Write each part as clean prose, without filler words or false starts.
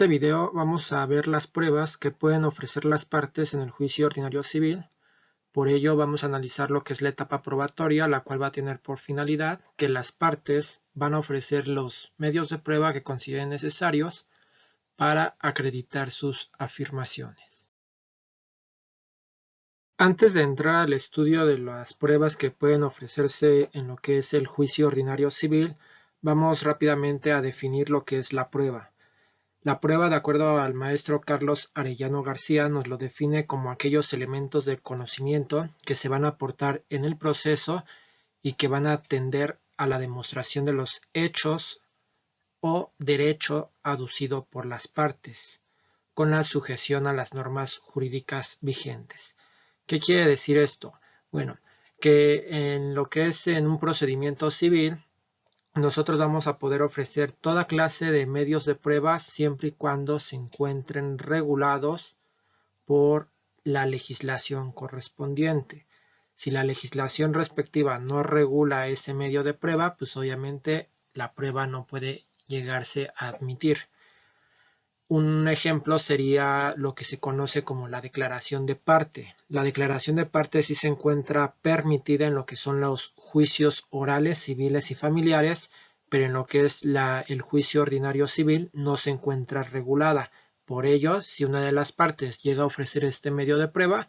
este video vamos a ver las pruebas que pueden ofrecer las partes en el juicio ordinario civil. Por ello vamos a analizar lo que es la etapa probatoria, la cual va a tener por finalidad que las partes van a ofrecer los medios de prueba que consideren necesarios para acreditar sus afirmaciones. Antes de entrar al estudio de las pruebas que pueden ofrecerse en lo que es el juicio ordinario civil, vamos rápidamente a definir lo que es la prueba. La prueba, de acuerdo al maestro Carlos Arellano García, nos lo define como aquellos elementos del conocimiento que se van a aportar en el proceso y que van a tender a la demostración de los hechos o derecho aducido por las partes, con la sujeción a las normas jurídicas vigentes. ¿Qué quiere decir esto? Bueno, que en lo que es en un procedimiento civil, nosotros vamos a poder ofrecer toda clase de medios de prueba siempre y cuando se encuentren regulados por la legislación correspondiente. Si la legislación respectiva no regula ese medio de prueba, pues obviamente la prueba no puede llegarse a admitir. Un ejemplo sería lo que se conoce como la declaración de parte. La declaración de parte sí se encuentra permitida en lo que son los juicios orales, civiles y familiares, pero en lo que es el juicio ordinario civil no se encuentra regulada. Por ello, si una de las partes llega a ofrecer este medio de prueba,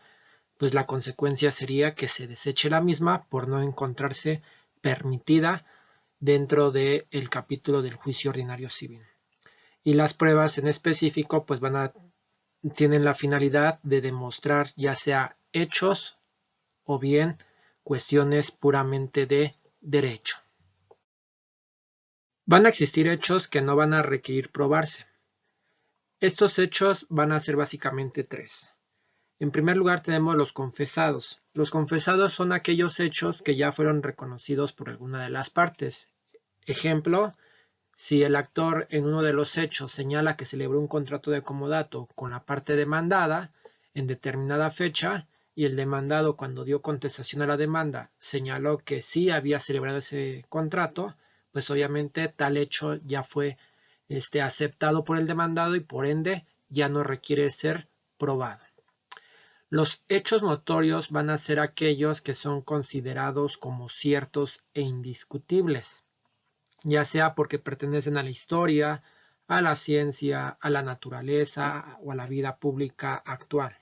pues la consecuencia sería que se deseche la misma por no encontrarse permitida dentro del capítulo del juicio ordinario civil. Y las pruebas en específico pues tienen la finalidad de demostrar ya sea hechos o bien cuestiones puramente de derecho. Van a existir hechos que no van a requerir probarse. Estos hechos van a ser básicamente tres. En primer lugar tenemos los confesados. Los confesados son aquellos hechos que ya fueron reconocidos por alguna de las partes. Ejemplo, si el actor en uno de los hechos señala que celebró un contrato de comodato con la parte demandada en determinada fecha y el demandado cuando dio contestación a la demanda señaló que sí había celebrado ese contrato, pues obviamente tal hecho ya fue aceptado por el demandado y por ende ya no requiere ser probado. Los hechos notorios van a ser aquellos que son considerados como ciertos e indiscutibles, ya sea porque pertenecen a la historia, a la ciencia, a la naturaleza o a la vida pública actual.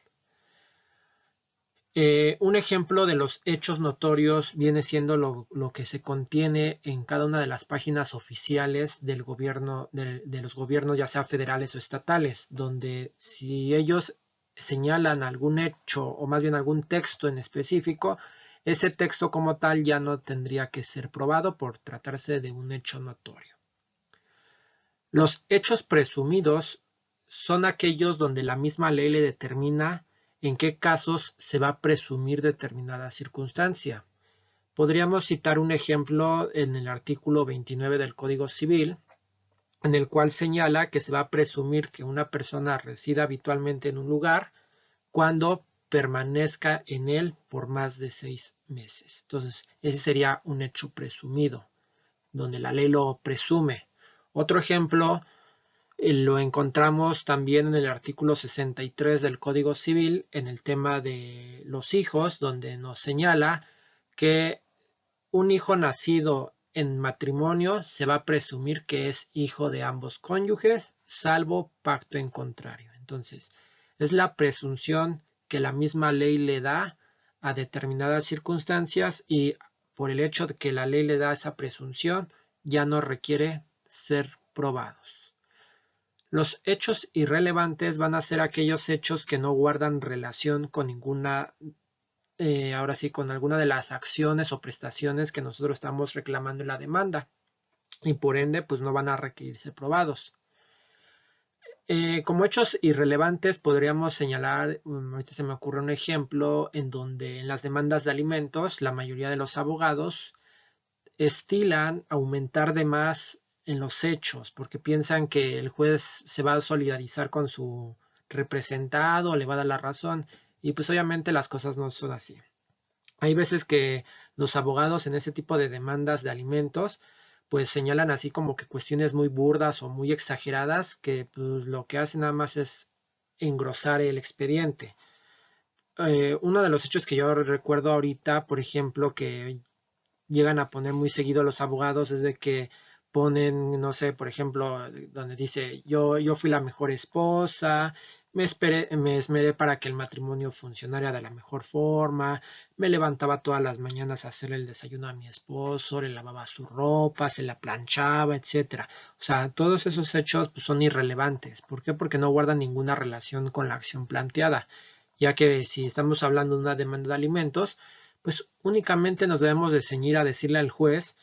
Un ejemplo de los hechos notorios viene siendo lo que se contiene en cada una de las páginas oficiales del gobierno, de los gobiernos ya sea federales o estatales, donde si ellos señalan algún hecho o más bien algún texto en específico, ese texto como tal ya no tendría que ser probado por tratarse de un hecho notorio. Los hechos presumidos son aquellos donde la misma ley le determina en qué casos se va a presumir determinada circunstancia. Podríamos citar un ejemplo en el artículo 29 del Código Civil, en el cual señala que se va a presumir que una persona resida habitualmente en un lugar cuando permanezca en él por más de 6 meses. Entonces, ese sería un hecho presumido, donde la ley lo presume. Otro ejemplo lo encontramos también en el artículo 63 del Código Civil, en el tema de los hijos, donde nos señala que un hijo nacido en matrimonio se va a presumir que es hijo de ambos cónyuges, salvo pacto en contrario. Entonces, es la presunción que la misma ley le da a determinadas circunstancias y por el hecho de que la ley le da esa presunción, ya no requiere ser probados. Los hechos irrelevantes van a ser aquellos hechos que no guardan relación con ninguna, ahora sí, con alguna de las acciones o prestaciones que nosotros estamos reclamando en la demanda y por ende pues no van a requerirse probados. Como hechos irrelevantes podríamos señalar, ahorita se me ocurre un ejemplo en donde en las demandas de alimentos la mayoría de los abogados estilan aumentar de más en los hechos porque piensan que el juez se va a solidarizar con su representado, le va a dar la razón y pues obviamente las cosas no son así. Hay veces que los abogados en ese tipo de demandas de alimentos pues señalan así como que cuestiones muy burdas o muy exageradas que pues, lo que hacen nada más es engrosar el expediente. Uno de los hechos que yo recuerdo ahorita, por ejemplo, que llegan a poner muy seguido los abogados es de que ponen, no sé, por ejemplo, donde dice yo fui la mejor esposa, me esmeré para que el matrimonio funcionara de la mejor forma, me levantaba todas las mañanas a hacer el desayuno a mi esposo, le lavaba su ropa, se la planchaba, etcétera. O sea, todos esos hechos pues, son irrelevantes. ¿Por qué? Porque no guardan ninguna relación con la acción planteada, ya que si estamos hablando de una demanda de alimentos, pues únicamente nos debemos de ceñir a decirle al juez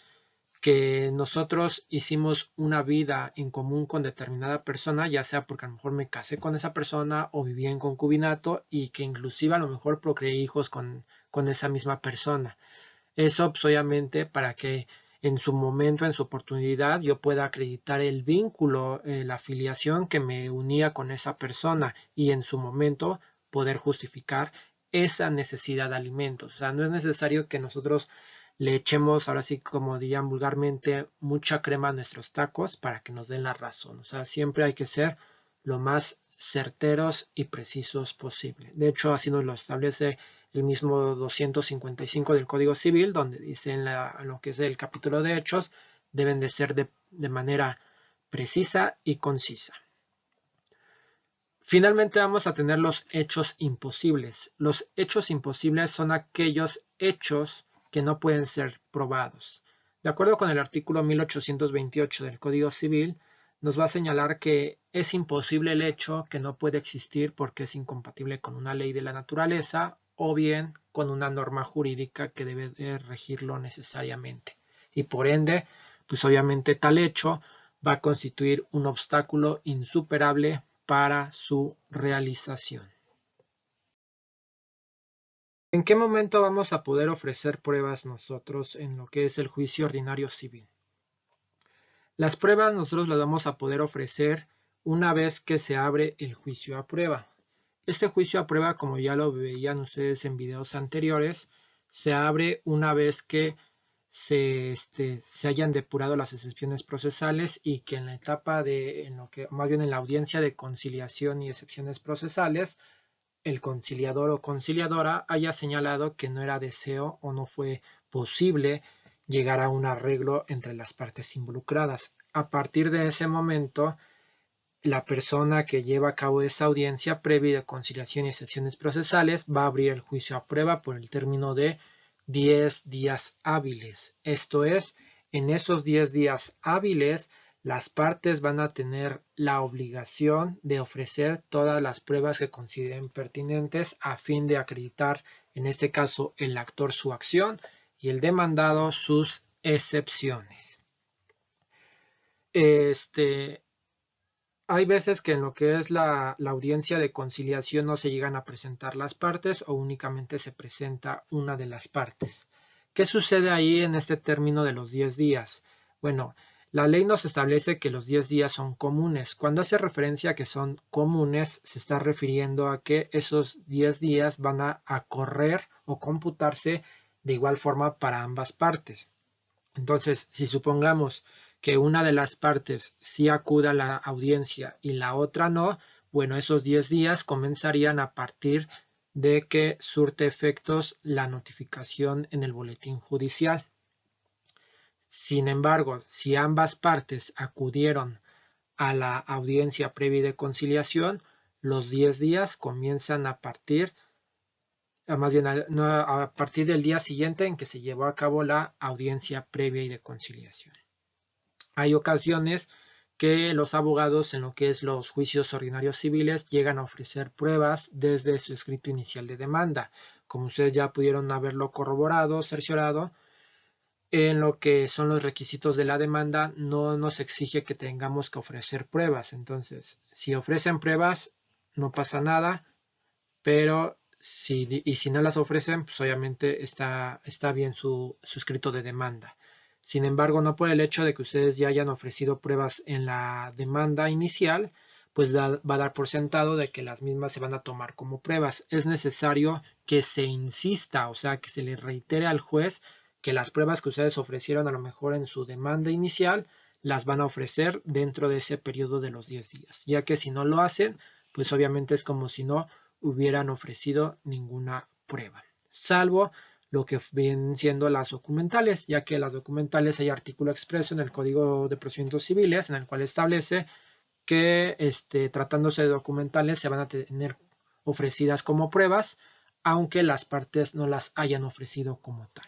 que nosotros hicimos una vida en común con determinada persona, ya sea porque a lo mejor me casé con esa persona o viví en concubinato y que inclusive a lo mejor procreé hijos con esa misma persona. Eso pues, obviamente para que en su momento, en su oportunidad, yo pueda acreditar el vínculo, la afiliación que me unía con esa persona y en su momento poder justificar esa necesidad de alimentos. O sea, no es necesario que nosotros le echemos, ahora sí como dirían vulgarmente, mucha crema a nuestros tacos para que nos den la razón. O sea, siempre hay que ser lo más certeros y precisos posible. De hecho, así nos lo establece el mismo 255 del Código Civil, donde dice en lo que es el capítulo de hechos, deben de ser de manera precisa y concisa. Finalmente vamos a tener los hechos imposibles. Los hechos imposibles son aquellos hechos que no pueden ser probados. De acuerdo con el artículo 1828 del Código Civil, nos va a señalar que es imposible el hecho que no puede existir porque es incompatible con una ley de la naturaleza o bien con una norma jurídica que debe de regirlo necesariamente. Y por ende, pues obviamente tal hecho va a constituir un obstáculo insuperable para su realización. ¿En qué momento vamos a poder ofrecer pruebas nosotros en lo que es el juicio ordinario civil? Las pruebas nosotros las vamos a poder ofrecer una vez que se abre el juicio a prueba. Este juicio a prueba, como ya lo veían ustedes en videos anteriores, se abre una vez que se hayan depurado las excepciones procesales y que en la etapa más bien en la audiencia de conciliación y excepciones procesales, el conciliador o conciliadora haya señalado que no era deseo o no fue posible llegar a un arreglo entre las partes involucradas. A partir de ese momento, la persona que lleva a cabo esa audiencia previa de conciliación y excepciones procesales va a abrir el juicio a prueba por el término de 10 días hábiles. Esto es, en esos 10 días hábiles, las partes van a tener la obligación de ofrecer todas las pruebas que consideren pertinentes a fin de acreditar, en este caso, el actor su acción y el demandado sus excepciones. Hay veces que en lo que es la audiencia de conciliación no se llegan a presentar las partes o únicamente se presenta una de las partes. ¿Qué sucede ahí en este término de los 10 días? Bueno, la ley nos establece que los 10 días son comunes. Cuando hace referencia a que son comunes, se está refiriendo a que esos 10 días van a correr o computarse de igual forma para ambas partes. Entonces, si supongamos que una de las partes sí acuda a la audiencia y la otra no, bueno, esos 10 días comenzarían a partir de que surte efectos la notificación en el boletín judicial. Sin embargo, si ambas partes acudieron a la audiencia previa de conciliación, los 10 días comienzan a partir, más bien a partir del día siguiente en que se llevó a cabo la audiencia previa y de conciliación. Hay ocasiones que los abogados en lo que es los juicios ordinarios civiles llegan a ofrecer pruebas desde su escrito inicial de demanda. Como ustedes ya pudieron haberlo corroborado, cerciorado, en lo que son los requisitos de la demanda no nos exige que tengamos que ofrecer pruebas. Entonces, si ofrecen pruebas, no pasa nada, pero si no las ofrecen, pues obviamente está bien su escrito de demanda. Sin embargo, no por el hecho de que ustedes ya hayan ofrecido pruebas en la demanda inicial, pues va a dar por sentado de que las mismas se van a tomar como pruebas. Es necesario que se insista, o sea, que se le reitere al juez que las pruebas que ustedes ofrecieron a lo mejor en su demanda inicial las van a ofrecer dentro de ese periodo de los 10 días, ya que si no lo hacen, pues obviamente es como si no hubieran ofrecido ninguna prueba, salvo lo que vienen siendo las documentales, ya que las documentales hay artículo expreso en el Código de Procedimientos Civiles en el cual establece que tratándose de documentales se van a tener ofrecidas como pruebas, aunque las partes no las hayan ofrecido como tal.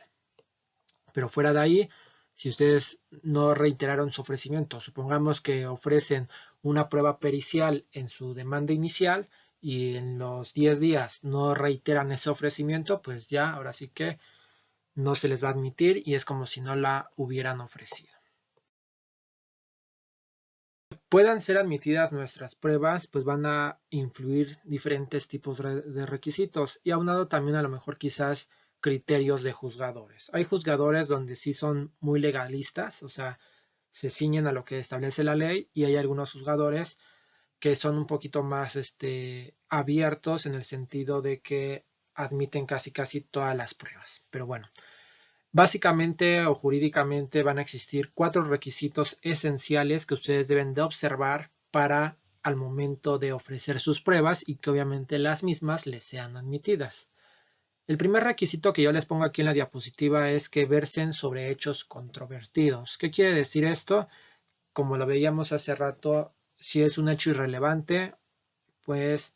Pero fuera de ahí, si ustedes no reiteraron su ofrecimiento, supongamos que ofrecen una prueba pericial en su demanda inicial y en los 10 días no reiteran ese ofrecimiento, pues ya ahora sí que no se les va a admitir y es como si no la hubieran ofrecido. Puedan ser admitidas nuestras pruebas, pues van a influir diferentes tipos de requisitos y aunado también a lo mejor quizás criterios de juzgadores. Hay juzgadores donde sí son muy legalistas, o sea, se ciñen a lo que establece la ley y hay algunos juzgadores que son un poquito más abiertos en el sentido de que admiten casi todas las pruebas. Pero bueno, básicamente o jurídicamente van a existir 4 requisitos esenciales que ustedes deben de observar para al momento de ofrecer sus pruebas y que obviamente las mismas les sean admitidas. El primer requisito que yo les pongo aquí en la diapositiva es que versen sobre hechos controvertidos. ¿Qué quiere decir esto? Como lo veíamos hace rato, si es un hecho irrelevante, pues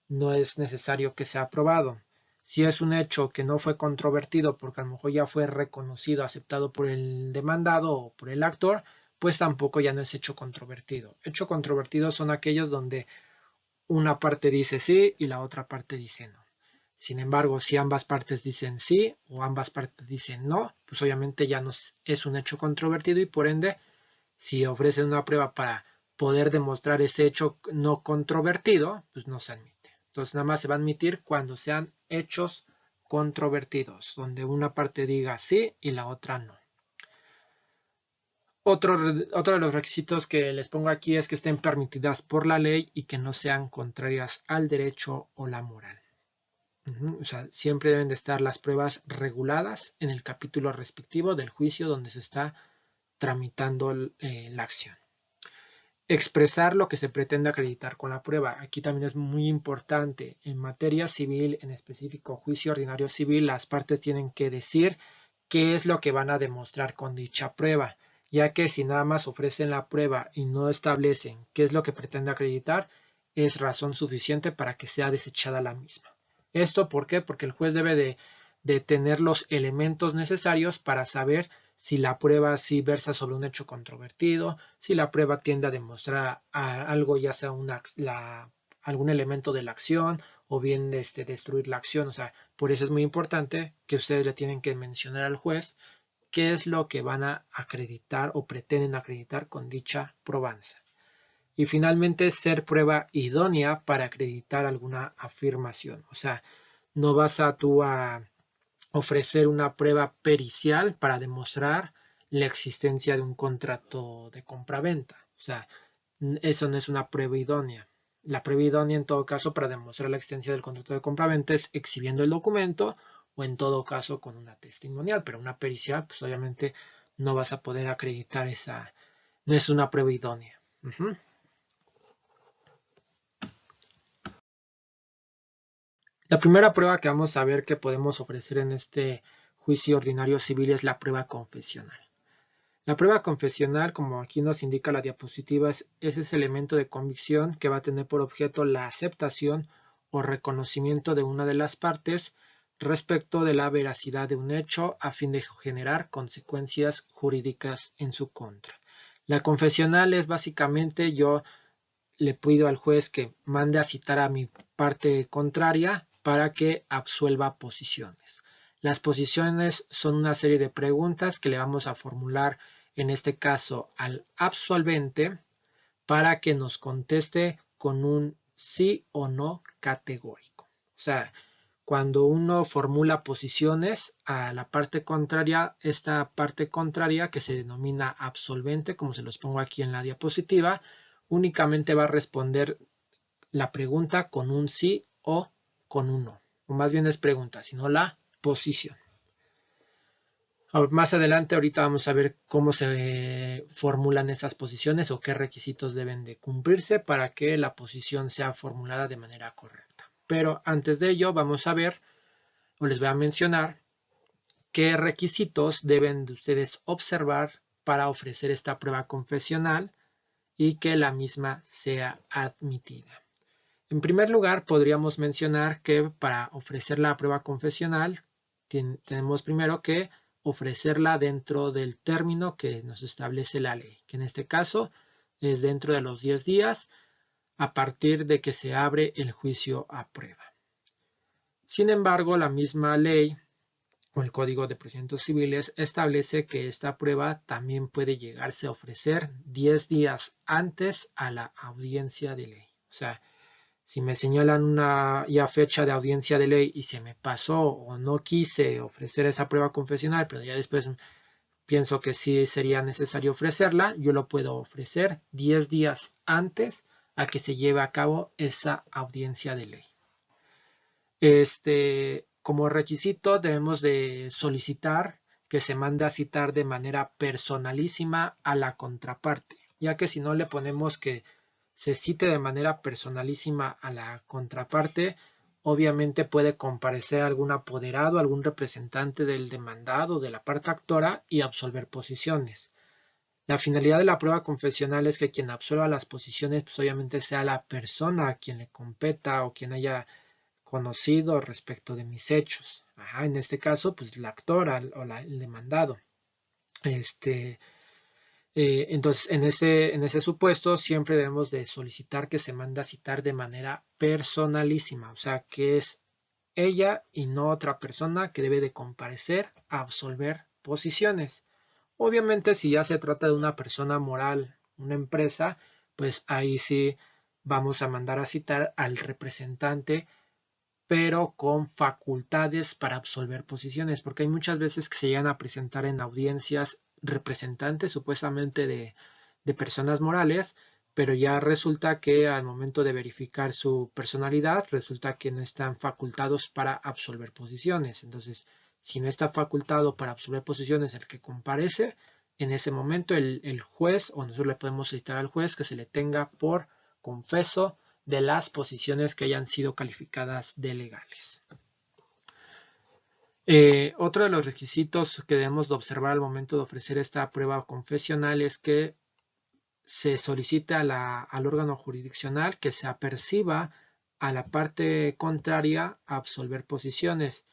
no es necesario que sea aprobado. Si es un hecho que no fue controvertido porque a lo mejor ya fue reconocido, aceptado por el demandado o por el actor, pues tampoco ya no es hecho controvertido. Hecho controvertido son aquellos donde una parte dice sí y la otra parte dice no. Sin embargo, si ambas partes dicen sí o ambas partes dicen no, pues obviamente ya no es un hecho controvertido y por ende, si ofrecen una prueba para poder demostrar ese hecho no controvertido, pues no se admite. Entonces nada más se va a admitir cuando sean hechos controvertidos, donde una parte diga sí y la otra no. Otro de los requisitos que les pongo aquí es que estén permitidas por la ley y que no sean contrarias al derecho o la moral. O sea, siempre deben de estar las pruebas reguladas en el capítulo respectivo del juicio donde se está tramitando la acción. Expresar lo que se pretende acreditar con la prueba. Aquí también es muy importante. En materia civil, en específico juicio ordinario civil, las partes tienen que decir qué es lo que van a demostrar con dicha prueba, ya que si nada más ofrecen la prueba y no establecen qué es lo que pretende acreditar, es razón suficiente para que sea desechada la misma. ¿Esto por qué? Porque el juez debe de tener los elementos necesarios para saber si la prueba sí versa sobre un hecho controvertido, si la prueba tiende a demostrar algo, ya sea algún elemento de la acción o bien destruir la acción. O sea, por eso es muy importante que ustedes le tienen que mencionar al juez qué es lo que van a acreditar o pretenden acreditar con dicha probanza. Y finalmente, ser prueba idónea para acreditar alguna afirmación. O sea, no vas tú a ofrecer una prueba pericial para demostrar la existencia de un contrato de compraventa. O sea, eso no es una prueba idónea. La prueba idónea en todo caso para demostrar la existencia del contrato de compraventa es exhibiendo el documento o en todo caso con una testimonial, pero una pericial pues obviamente no vas a poder acreditar no es una prueba idónea. La primera prueba que vamos a ver que podemos ofrecer en este juicio ordinario civil es la prueba confesional. La prueba confesional, como aquí nos indica la diapositiva, es ese elemento de convicción que va a tener por objeto la aceptación o reconocimiento de una de las partes respecto de la veracidad de un hecho a fin de generar consecuencias jurídicas en su contra. La confesional es básicamente yo le pido al juez que mande a citar a mi parte contraria para que absuelva posiciones. Las posiciones son una serie de preguntas que le vamos a formular en este caso al absolvente para que nos conteste con un sí o no categórico. O sea, cuando uno formula posiciones a la parte contraria, esta parte contraria que se denomina absolvente, como se los pongo aquí en la diapositiva, únicamente va a responder la pregunta con un sí o con un no. O más bien es pregunta, sino la posición. Más adelante, ahorita vamos a ver cómo se formulan esas posiciones o qué requisitos deben de cumplirse para que la posición sea formulada de manera correcta. Pero antes de ello, vamos a ver, o les voy a mencionar, qué requisitos deben de ustedes observar para ofrecer esta prueba confesional y que la misma sea admitida. En primer lugar, podríamos mencionar que para ofrecer la prueba confesional tenemos primero que ofrecerla dentro del término que nos establece la ley, que en este caso es dentro de los 10 días a partir de que se abre el juicio a prueba. Sin embargo, la misma ley o el Código de Procedimientos Civiles establece que esta prueba también puede llegarse a ofrecer 10 días antes a la audiencia de ley. O sea, si me señalan una ya fecha de audiencia de ley y se me pasó o no quise ofrecer esa prueba confesional, pero ya después pienso que sí sería necesario ofrecerla, yo lo puedo ofrecer 10 días antes a que se lleve a cabo esa audiencia de ley. Como requisito debemos de solicitar que se mande a citar de manera personalísima a la contraparte, ya que si no le ponemos que se cite de manera personalísima a la contraparte, obviamente puede comparecer algún apoderado, algún representante del demandado, de la parte actora y absolver posiciones. La finalidad de la prueba confesional es que quien absuelva las posiciones, pues obviamente sea la persona a quien le competa o quien haya conocido respecto de mis hechos. En este caso, pues la actora o el demandado. Entonces, en ese supuesto, siempre debemos de solicitar que se mande a citar de manera personalísima, o sea, que es ella y no otra persona que debe de comparecer a absolver posiciones. Obviamente, si ya se trata de una persona moral, una empresa, pues ahí sí vamos a mandar a citar al representante, pero con facultades para absolver posiciones, porque hay muchas veces que se llegan a presentar en audiencias representantes supuestamente de personas morales, pero ya resulta que al momento de verificar su personalidad, resulta que no están facultados para absolver posiciones. Entonces, si no está facultado para absolver posiciones el que comparece, en ese momento el juez, o nosotros le podemos citar al juez que se le tenga por confeso de las posiciones que hayan sido calificadas de legales. Otro de los requisitos que debemos de observar al momento de ofrecer esta prueba confesional es que se solicita al órgano jurisdiccional que se aperciba a la parte contraria a absolver posiciones,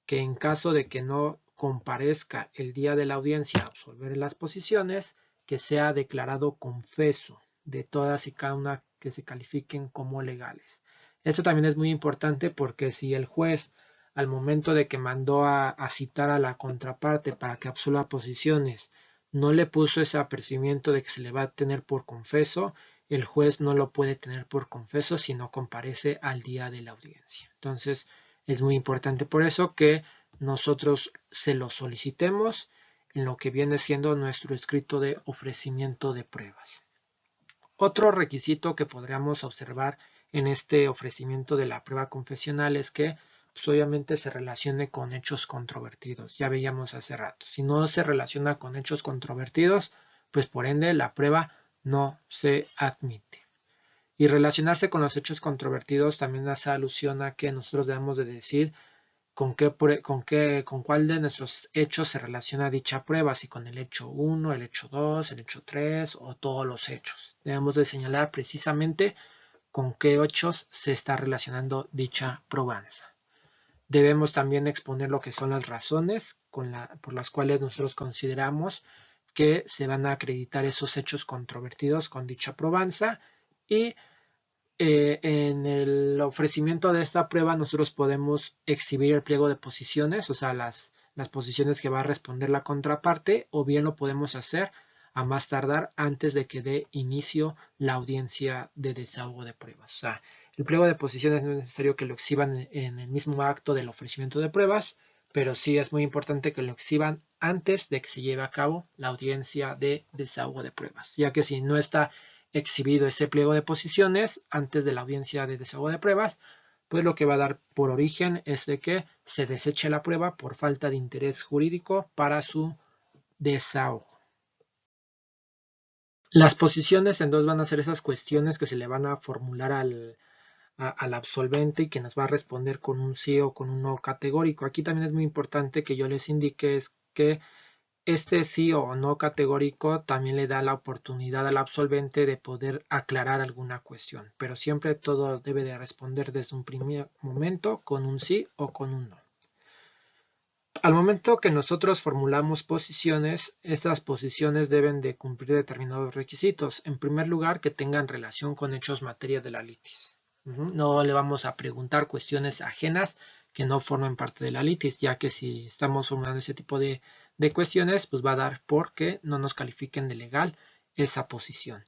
que en caso de que no comparezca el día de la audiencia a absolver las posiciones, que sea declarado confeso de todas y cada una que se califiquen como legales. Esto también es muy importante porque si el juez al momento de que mandó a citar a la contraparte para que absuelva posiciones no le puso ese apercibimiento de que se le va a tener por confeso, el juez no lo puede tener por confeso si no comparece al día de la audiencia. Entonces es muy importante por eso que nosotros se lo solicitemos en lo que viene siendo nuestro escrito de ofrecimiento de pruebas. Otro requisito que podríamos observar en este ofrecimiento de la prueba confesional es que pues, obviamente se relacione con hechos controvertidos. Ya veíamos hace rato. Si no se relaciona con hechos controvertidos, pues por ende la prueba no se admite. Y relacionarse con los hechos controvertidos también hace alusión a que nosotros debemos de decir con cuál de nuestros hechos se relaciona dicha prueba, si con el hecho 1, el hecho 2, el hecho 3 o todos los hechos. Debemos de señalar precisamente con qué hechos se está relacionando dicha probanza. Debemos también exponer lo que son las razones por las cuales nosotros consideramos que se van a acreditar esos hechos controvertidos con dicha probanza y en el ofrecimiento de esta prueba nosotros podemos exhibir el pliego de posiciones, o sea, las posiciones que va a responder la contraparte, o bien lo podemos hacer a más tardar antes de que dé inicio la audiencia de desahogo de pruebas. O sea, el pliego de posiciones no es necesario que lo exhiban en el mismo acto del ofrecimiento de pruebas, pero sí es muy importante que lo exhiban antes de que se lleve a cabo la audiencia de desahogo de pruebas, ya que si no está exhibido ese pliego de posiciones antes de la audiencia de desahogo de pruebas, pues lo que va a dar por origen es de que se deseche la prueba por falta de interés jurídico para su desahogo. Las posiciones entonces van a ser esas cuestiones que se le van a formular al absolvente y que nos va a responder con un sí o con un no categórico. Aquí también es muy importante que yo les indique es que este sí o no categórico también le da la oportunidad al absolvente de poder aclarar alguna cuestión, pero siempre todo debe de responder desde un primer momento con un sí o con un no. Al momento que nosotros formulamos posiciones, estas posiciones deben de cumplir determinados requisitos. En primer lugar, que tengan relación con hechos materia de la litis. No le vamos a preguntar cuestiones ajenas que no formen parte de la litis, ya que si estamos formulando ese tipo de cuestiones, pues va a dar porque no nos califiquen de legal esa posición.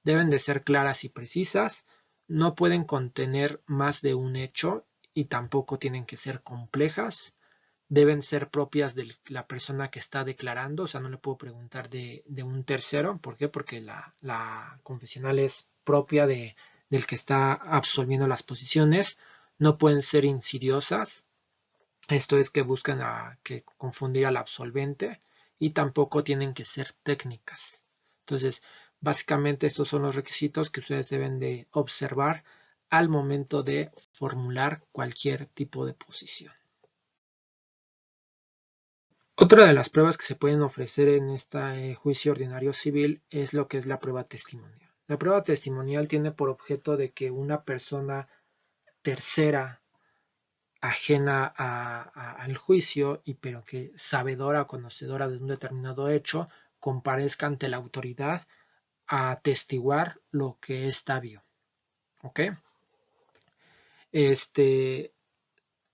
Deben de ser claras y precisas, no pueden contener más de un hecho y tampoco tienen que ser complejas. Deben ser propias de la persona que está declarando, o sea, no le puedo preguntar de un tercero. ¿Por qué? Porque la confesional es propia del que está absolviendo las posiciones. No pueden ser insidiosas, esto es que buscan que confundir al absolvente, y tampoco tienen que ser técnicas. Entonces, básicamente estos son los requisitos que ustedes deben de observar al momento de formular cualquier tipo de posición. Otra de las pruebas que se pueden ofrecer en este juicio ordinario civil es lo que es la prueba testimonial. La prueba testimonial tiene por objeto de que una persona tercera ajena al juicio, pero que sabedora o conocedora de un determinado hecho, comparezca ante la autoridad a atestiguar lo que ésta vio. ¿Ok?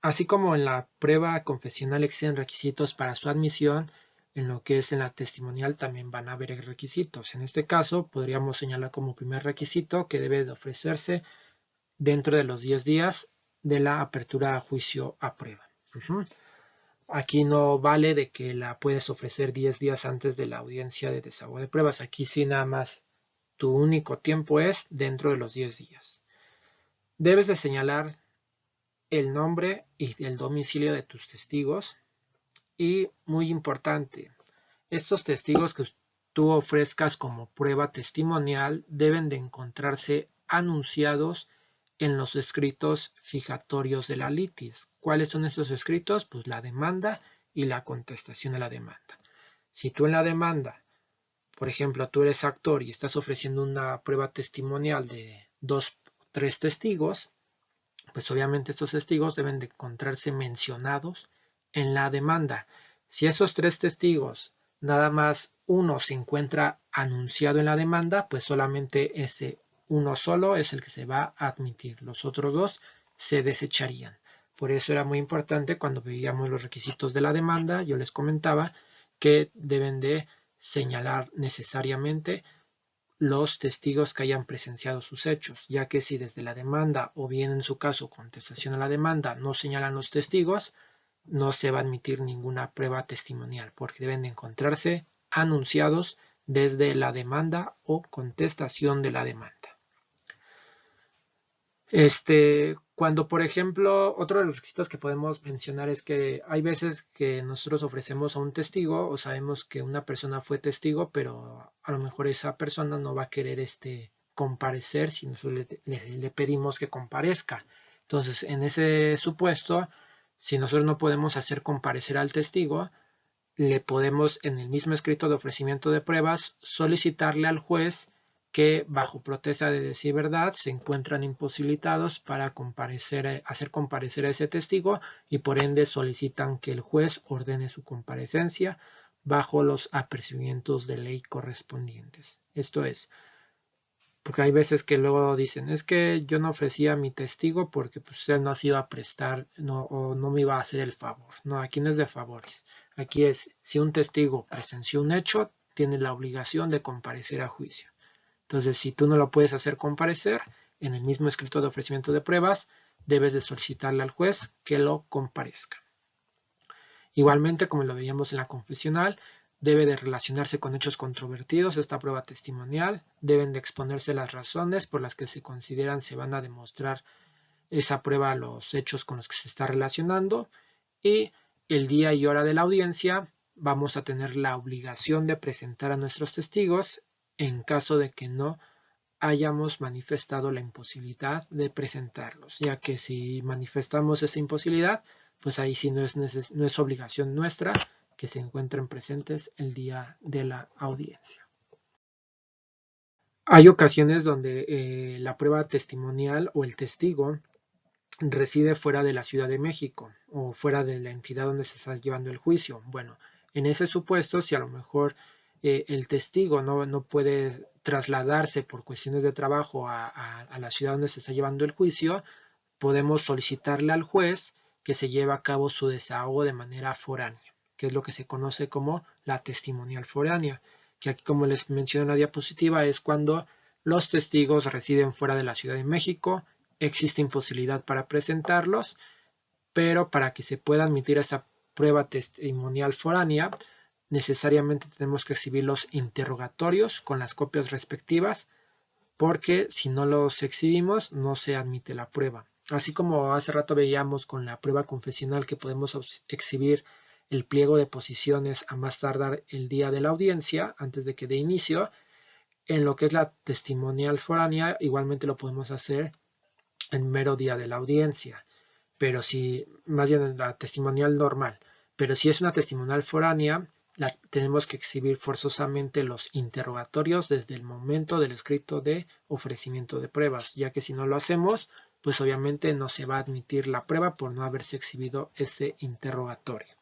Así como en la prueba confesional existen requisitos para su admisión, en lo que es en la testimonial también van a haber requisitos. En este caso, podríamos señalar como primer requisito que debe de ofrecerse dentro de los 10 días de la apertura a juicio a prueba. Aquí no vale de que la puedes ofrecer 10 días antes de la audiencia de desahogo de pruebas. Aquí sí nada más tu único tiempo es dentro de los 10 días. Debes de señalar el nombre y el domicilio de tus testigos. Y muy importante, estos testigos que tú ofrezcas como prueba testimonial deben de encontrarse anunciados en los escritos fijatorios de la litis. ¿Cuáles son estos escritos? Pues la demanda y la contestación a la demanda. Si tú en la demanda, por ejemplo, tú eres actor y estás ofreciendo una prueba testimonial de 2 o 3 testigos, pues obviamente estos testigos deben de encontrarse mencionados en la demanda. Si esos 3 testigos, nada más uno se encuentra anunciado en la demanda, pues solamente ese uno solo es el que se va a admitir. Los otros 2 se desecharían. Por eso era muy importante cuando veíamos los requisitos de la demanda, yo les comentaba que deben de señalar necesariamente los testigos que hayan presenciado sus hechos, ya que si desde la demanda o bien en su caso contestación a la demanda no señalan los testigos, no se va a admitir ninguna prueba testimonial, porque deben de encontrarse anunciados desde la demanda o contestación de la demanda. Cuando, por ejemplo, otro de los requisitos que podemos mencionar es que hay veces que nosotros ofrecemos a un testigo o sabemos que una persona fue testigo, pero a lo mejor esa persona no va a querer comparecer si nosotros le pedimos que comparezca. Entonces, en ese supuesto, si nosotros no podemos hacer comparecer al testigo, le podemos en el mismo escrito de ofrecimiento de pruebas solicitarle al juez que bajo protesta de decir verdad se encuentran imposibilitados para hacer comparecer a ese testigo y por ende solicitan que el juez ordene su comparecencia bajo los apercibimientos de ley correspondientes. Esto es, porque hay veces que luego dicen, es que yo no ofrecía a mi testigo porque pues, él no se iba a prestar o no me iba a hacer el favor. No, aquí no es de favores. Aquí es, si un testigo presenció un hecho, tiene la obligación de comparecer a juicio. Entonces, si tú no lo puedes hacer comparecer, en el mismo escrito de ofrecimiento de pruebas, debes de solicitarle al juez que lo comparezca. Igualmente, como lo veíamos en la confesional, debe de relacionarse con hechos controvertidos esta prueba testimonial, deben de exponerse las razones por las que se consideran se van a demostrar esa prueba los hechos con los que se está relacionando, y el día y hora de la audiencia vamos a tener la obligación de presentar a nuestros testigos en caso de que no hayamos manifestado la imposibilidad de presentarlos, ya que si manifestamos esa imposibilidad, pues ahí sí no es obligación nuestra que se encuentren presentes el día de la audiencia. Hay ocasiones donde la prueba testimonial o el testigo reside fuera de la Ciudad de México o fuera de la entidad donde se está llevando el juicio. Bueno, en ese supuesto, si a lo mejor el testigo no puede trasladarse por cuestiones de trabajo a la ciudad donde se está llevando el juicio, podemos solicitarle al juez que se lleve a cabo su desahogo de manera foránea, que es lo que se conoce como la testimonial foránea, que aquí, como les mencioné en la diapositiva, es cuando los testigos residen fuera de la Ciudad de México, existe imposibilidad para presentarlos, pero para que se pueda admitir esta prueba testimonial foránea, necesariamente tenemos que exhibir los interrogatorios con las copias respectivas, porque si no los exhibimos no se admite la prueba. Así como hace rato veíamos con la prueba confesional que podemos exhibir el pliego de posiciones a más tardar el día de la audiencia, antes de que dé inicio, en lo que es la testimonial foránea igualmente lo podemos hacer en mero día de la audiencia, pero si, más bien en la testimonial normal, pero si es una testimonial foránea, tenemos que exhibir forzosamente los interrogatorios desde el momento del escrito de ofrecimiento de pruebas, ya que si no lo hacemos, pues obviamente no se va a admitir la prueba por no haberse exhibido ese interrogatorio.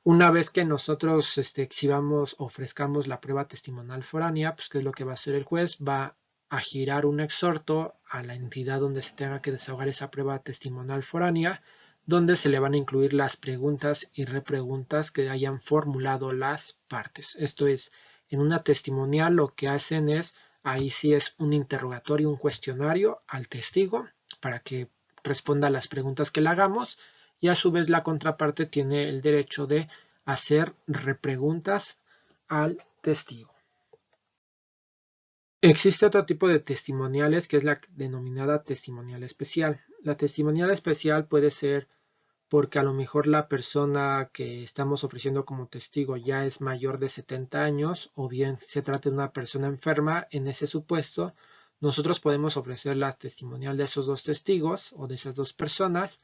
Una vez que nosotros exhibamos, ofrezcamos la prueba testimonial foránea, pues ¿qué es lo que va a hacer el juez? Va a girar un exhorto a la entidad donde se tenga que desahogar esa prueba testimonial foránea, donde se le van a incluir las preguntas y repreguntas que hayan formulado las partes. Esto es, en una testimonial lo que hacen es, ahí sí es un interrogatorio, un cuestionario al testigo para que responda a las preguntas que le hagamos, y a su vez la contraparte tiene el derecho de hacer repreguntas al testigo. Existe otro tipo de testimoniales que es la denominada testimonial especial. La testimonial especial puede ser porque a lo mejor la persona que estamos ofreciendo como testigo ya es mayor de 70 años o bien se trata de una persona enferma. En ese supuesto, nosotros podemos ofrecer la testimonial de esos dos testigos o de esas dos personas,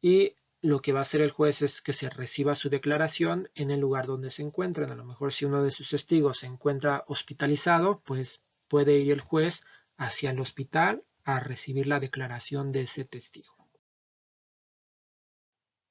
y lo que va a hacer el juez es que se reciba su declaración en el lugar donde se encuentran. A lo mejor si uno de sus testigos se encuentra hospitalizado, pues puede ir el juez hacia el hospital a recibir la declaración de ese testigo.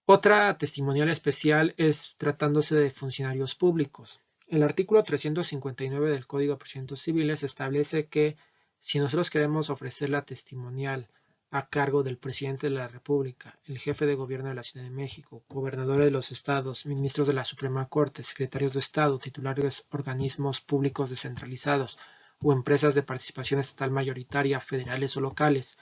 Otra testimonial especial es tratándose de funcionarios públicos. El artículo 359 del Código de Procedimientos Civiles establece que si nosotros queremos ofrecer la testimonial a cargo del presidente de la República, el jefe de gobierno de la Ciudad de México, gobernadores de los estados, ministros de la Suprema Corte, secretarios de Estado, titulares de organismos públicos descentralizados o empresas de participación estatal mayoritaria, federales o locales,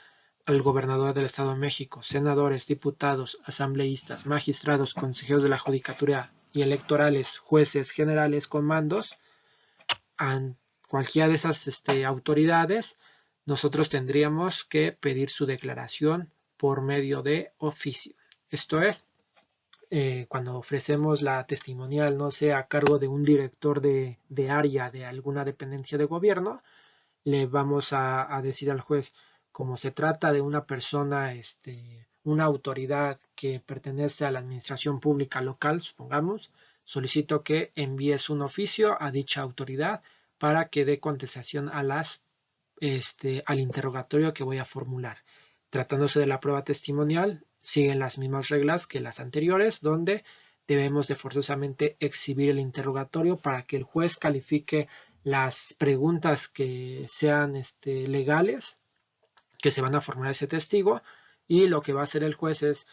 al gobernador del Estado de México, senadores, diputados, asambleístas, magistrados, consejeros de la Judicatura y electorales, jueces, generales, comandos, a cualquiera de esas autoridades, nosotros tendríamos que pedir su declaración por medio de oficio. Esto es, cuando ofrecemos la testimonial, no sea a cargo de un director de área de alguna dependencia de gobierno, le vamos a decir al juez, como se trata de una persona, una autoridad que pertenece a la administración pública local, supongamos, solicito que envíes un oficio a dicha autoridad para que dé contestación a al interrogatorio que voy a formular. Tratándose de la prueba testimonial, siguen las mismas reglas que las anteriores, donde debemos de forzosamente exhibir el interrogatorio para que el juez califique las preguntas que sean legales que se van a formular ese testigo, y lo que va a hacer el juez es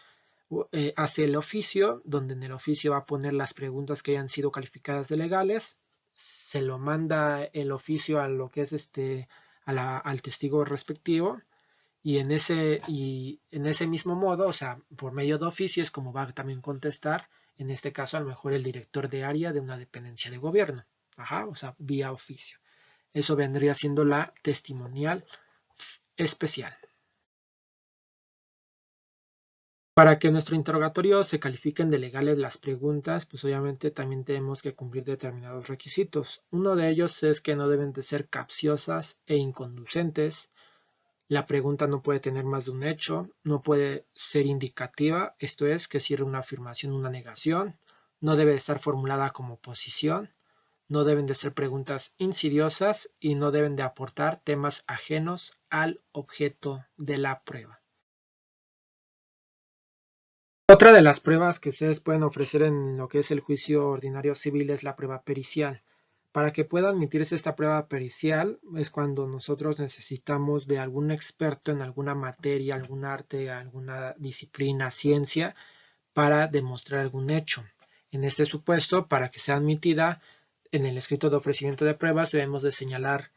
hace el oficio, donde en el oficio va a poner las preguntas que hayan sido calificadas de legales, se lo manda el oficio a lo que es al testigo respectivo, y en ese mismo modo, o sea, por medio de oficio es como va a también contestar, en este caso a lo mejor el director de área de una dependencia de gobierno. O sea, vía oficio. Eso vendría siendo la testimonial especial. Para que nuestro interrogatorio se califiquen de legales las preguntas, pues obviamente también tenemos que cumplir determinados requisitos. Uno de ellos es que no deben de ser capciosas e inconducentes. La pregunta no puede tener más de un hecho, no puede ser indicativa, esto es, que cierre una afirmación o una negación, no debe estar formulada como posición, no deben de ser preguntas insidiosas y no deben de aportar temas ajenos al objeto de la prueba. Otra de las pruebas que ustedes pueden ofrecer en lo que es el juicio ordinario civil es la prueba pericial. Para que pueda admitirse esta prueba pericial es cuando nosotros necesitamos de algún experto en alguna materia, algún arte, alguna disciplina, ciencia, para demostrar algún hecho. En este supuesto, para que sea admitida, en el escrito de ofrecimiento de pruebas debemos de señalar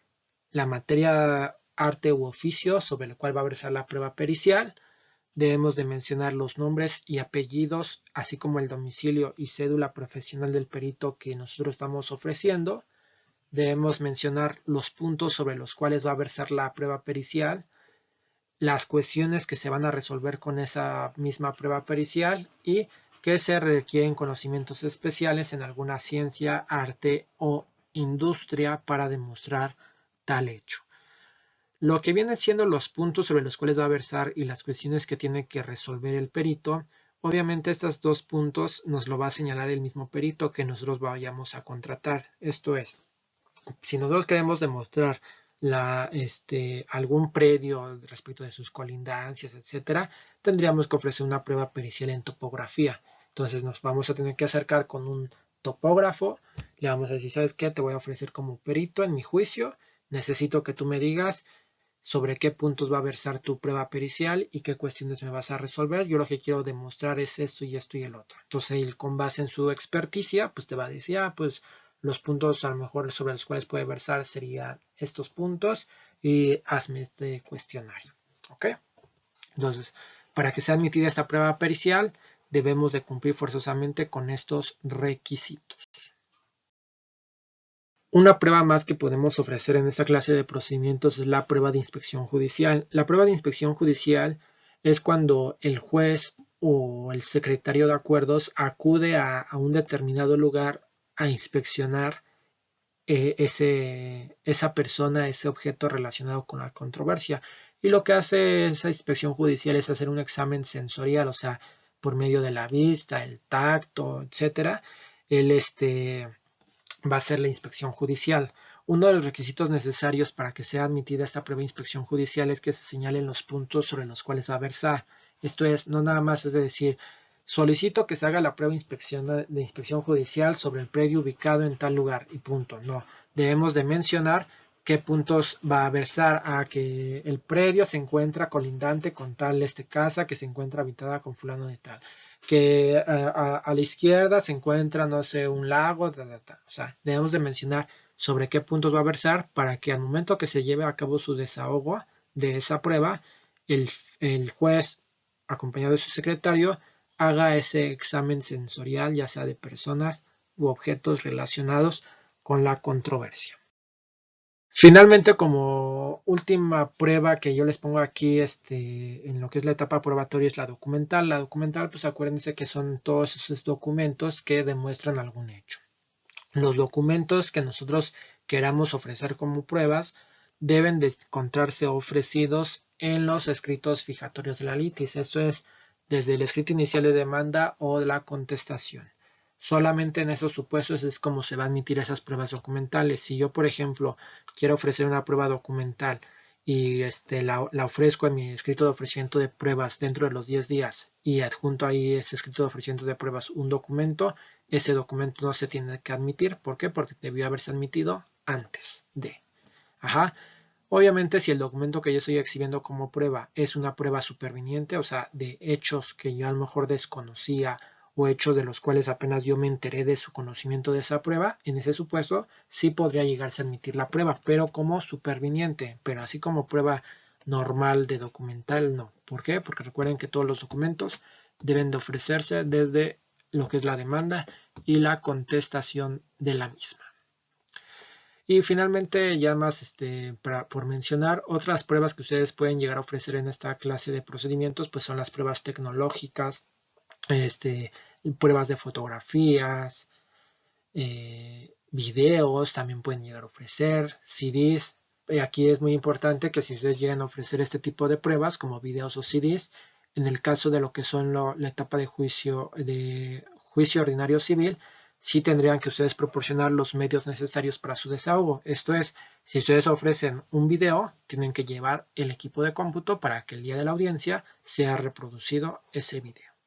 la materia, arte u oficio sobre el cual va a versar la prueba pericial. Debemos de mencionar los nombres y apellidos, así como el domicilio y cédula profesional del perito que nosotros estamos ofreciendo. Debemos mencionar los puntos sobre los cuales va a versar la prueba pericial, las cuestiones que se van a resolver con esa misma prueba pericial y que se requieren conocimientos especiales en alguna ciencia, arte o industria para demostrar tal hecho. Lo que vienen siendo los puntos sobre los cuales va a versar y las cuestiones que tiene que resolver el perito, obviamente estos dos puntos nos lo va a señalar el mismo perito que nosotros vayamos a contratar. Esto es, si nosotros queremos demostrar algún predio respecto de sus colindancias, etcétera, tendríamos que ofrecer una prueba pericial en topografía. Entonces nos vamos a tener que acercar con un topógrafo, le vamos a decir, ¿sabes qué? Te voy a ofrecer como perito en mi juicio, necesito que tú me digas sobre qué puntos va a versar tu prueba pericial y qué cuestiones me vas a resolver. Yo lo que quiero demostrar es esto y esto y el otro. Entonces él, con base en su experticia, pues te va a decir, pues los puntos a lo mejor sobre los cuales puede versar serían estos puntos y hazme este cuestionario. ¿Ok? Entonces, para que sea admitida esta prueba pericial, debemos de cumplir forzosamente con estos requisitos. Una prueba más que podemos ofrecer en esta clase de procedimientos es la prueba de inspección judicial. La prueba de inspección judicial es cuando el juez o el secretario de acuerdos acude a un determinado lugar a inspeccionar esa persona, ese objeto relacionado con la controversia. Y lo que hace esa inspección judicial es hacer un examen sensorial, o sea, por medio de la vista, el tacto, etcétera. Él va a ser la inspección judicial. Uno de los requisitos necesarios para que sea admitida esta prueba de inspección judicial es que se señalen los puntos sobre los cuales va a versar. Esto es, no nada más es de decir, solicito que se haga la prueba de inspección judicial sobre el predio ubicado en tal lugar y punto. No, debemos de mencionar qué puntos va a versar, a que el predio se encuentra colindante con tal casa que se encuentra habitada con fulano de tal, que a la izquierda se encuentra, no sé, un lago, o sea, debemos de mencionar sobre qué puntos va a versar para que al momento que se lleve a cabo su desahogo de esa prueba, el juez, acompañado de su secretario, haga ese examen sensorial, ya sea de personas u objetos relacionados con la controversia. Finalmente, como última prueba que yo les pongo aquí en lo que es la etapa probatoria es la documental. La documental, pues acuérdense que son todos esos documentos que demuestran algún hecho. Los documentos que nosotros queramos ofrecer como pruebas deben de encontrarse ofrecidos en los escritos fijatorios de la litis. Esto es desde el escrito inicial de demanda o de la contestación. Solamente en esos supuestos es como se va a admitir esas pruebas documentales. Si yo, por ejemplo, quiero ofrecer una prueba documental y la ofrezco en mi escrito de ofrecimiento de pruebas dentro de los 10 días y adjunto ahí ese escrito de ofrecimiento de pruebas un documento, ese documento no se tiene que admitir. ¿Por qué? Porque debió haberse admitido antes de. Obviamente, si el documento que yo estoy exhibiendo como prueba es una prueba superviniente, o sea, de hechos que yo a lo mejor desconocía o hechos de los cuales apenas yo me enteré de su conocimiento de esa prueba, en ese supuesto sí podría llegarse a admitir la prueba, pero como superviniente, pero así como prueba normal de documental, no. ¿Por qué? Porque recuerden que todos los documentos deben de ofrecerse desde lo que es la demanda y la contestación de la misma. Y finalmente, ya más por mencionar, otras pruebas que ustedes pueden llegar a ofrecer en esta clase de procedimientos, pues son las pruebas tecnológicas, este, pruebas de fotografías, videos también pueden llegar a ofrecer, CDs. Aquí es muy importante que si ustedes llegan a ofrecer este tipo de pruebas como videos o CDs, en el caso de lo que son la etapa de juicio ordinario civil, sí tendrían que ustedes proporcionar los medios necesarios para su desahogo. Esto es, si ustedes ofrecen un video, tienen que llevar el equipo de cómputo para que el día de la audiencia sea reproducido ese video.